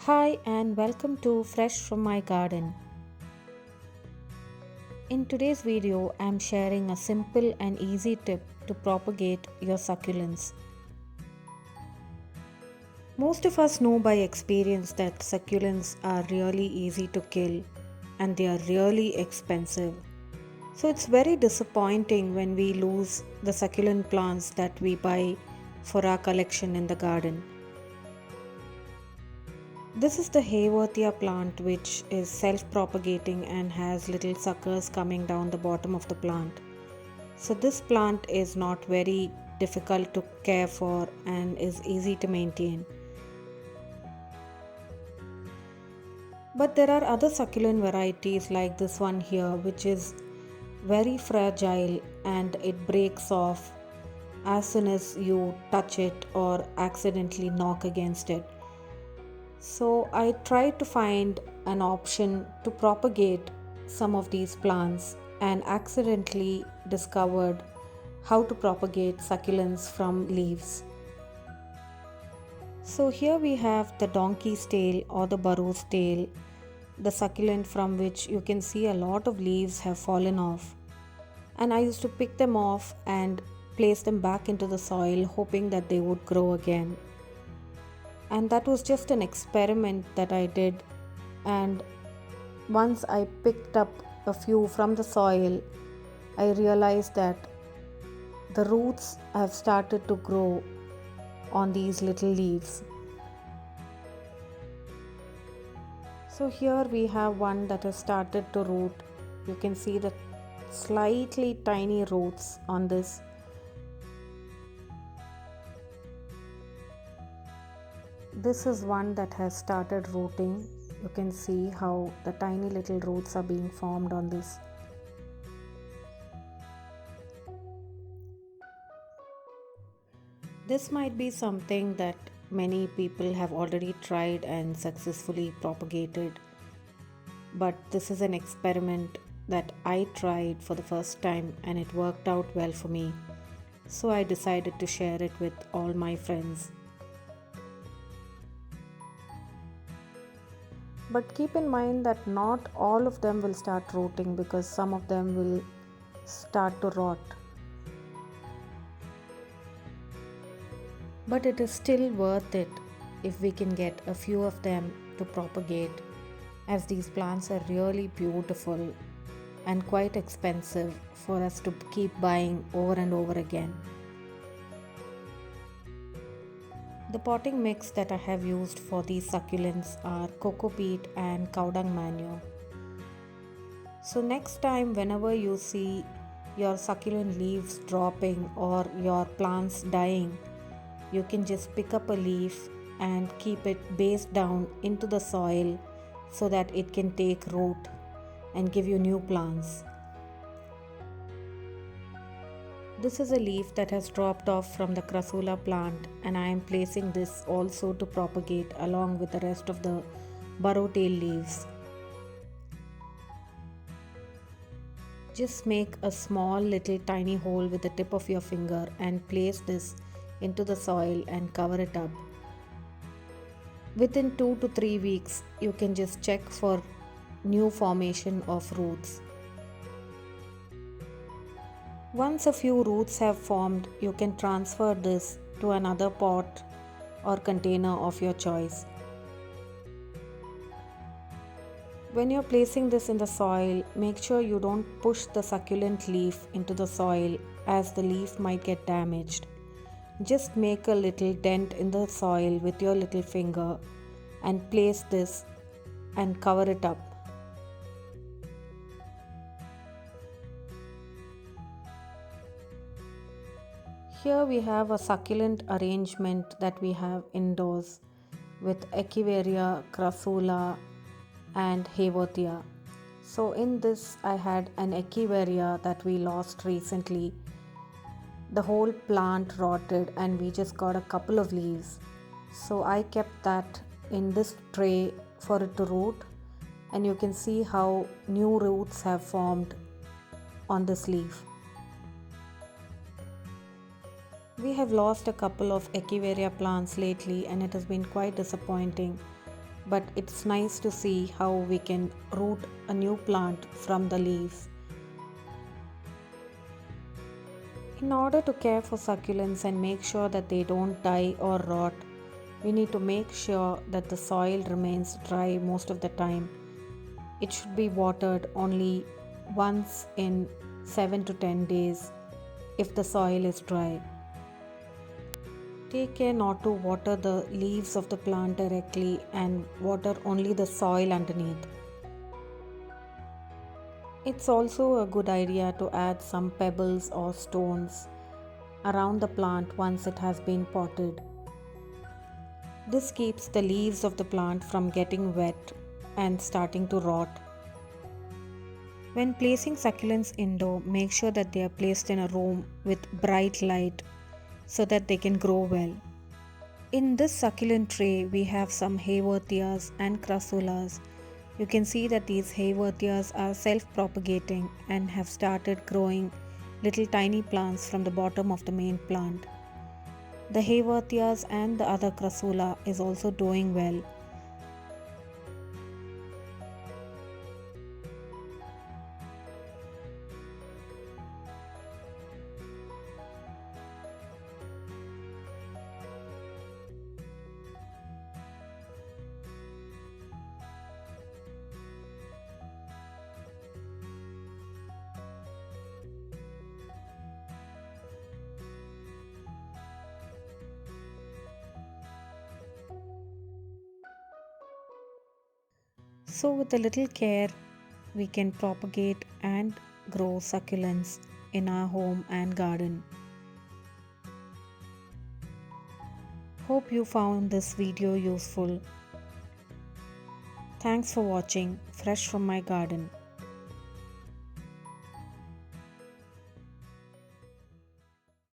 Hi and welcome to Fresh from my garden. In today's video, I'm sharing a simple and easy tip to propagate your succulents. Most of us know by experience that succulents are really easy to kill and they are really expensive. So it's very disappointing when we lose the succulent plants that we buy for our collection in the garden. This is the Hayworthia plant, which is self-propagating and has little suckers coming down the bottom of the plant. So this plant is not very difficult to care for and is easy to maintain. But there are other succulent varieties like this one here, which is very fragile and it breaks off as soon as you touch it or accidentally knock against it. So I tried to find an option to propagate some of these plants and accidentally discovered how to propagate succulents from leaves. So here we have the donkey's tail or the burro's tail, the succulent from which you can see a lot of leaves have fallen off. And I used to pick them off and place them back into the soil hoping that they would grow again. And that was just an experiment that I did, and once I picked up a few from the soil, I realized that the roots have started to grow on these little leaves. So here we have one that has started to root. You can see the slightly tiny roots on this. This is one that has started rooting. You can see how the tiny little roots are being formed on this. This might be something that many people have already tried and successfully propagated. But this is an experiment that I tried for the first time and it worked out well for me. So I decided to share it with all my friends. But keep in mind that not all of them will start rooting because some of them will start to rot. But it is still worth it if we can get a few of them to propagate, as these plants are really beautiful and quite expensive for us to keep buying over and over again. The potting mix that I have used for these succulents are coco peat and cow dung manure. So next time whenever you see your succulent leaves dropping or your plants dying, you can just pick up a leaf and keep it base down into the soil so that it can take root and give you new plants. This is a leaf that has dropped off from the crassula plant, and I am placing this also to propagate along with the rest of the burrow tail leaves. Just make a small little tiny hole with the tip of your finger and place this into the soil and cover it up. Within 2 to 3 weeks, you can just check for new formation of roots. Once a few roots have formed, you can transfer this to another pot or container of your choice. When you're placing this in the soil, make sure you don't push the succulent leaf into the soil as the leaf might get damaged. Just make a little dent in the soil with your little finger and place this and cover it up. Here we have a succulent arrangement that we have indoors with Echeveria, Crassula and Hayworthia. So in this I had an Echeveria that we lost recently. The whole plant rotted and we just got a couple of leaves. So I kept that in this tray for it to root, and you can see how new roots have formed on this leaf. We have lost a couple of Echeveria plants lately and it has been quite disappointing. but it's nice to see how we can root a new plant from the leaves. In order to care for succulents and make sure that they don't die or rot, we need to make sure that the soil remains dry most of the time. It should be watered only once in 7 to 10 days if the soil is dry. Take care not to water the leaves of the plant directly and water only the soil underneath. It's also a good idea to add some pebbles or stones around the plant once it has been potted. This keeps the leaves of the plant from getting wet and starting to rot. When placing succulents indoor, make sure that they are placed in a room with bright light so that they can grow well. In this succulent tray, we have some Haworthias and Crassulas. You can see that these Haworthias are self-propagating and have started growing little tiny plants from the bottom of the main plant. The Haworthias and the other Crassula is also doing well. So with a little care, we can propagate and grow succulents in our home and garden. Hope you found this video useful. Thanks for watching Fresh from my garden.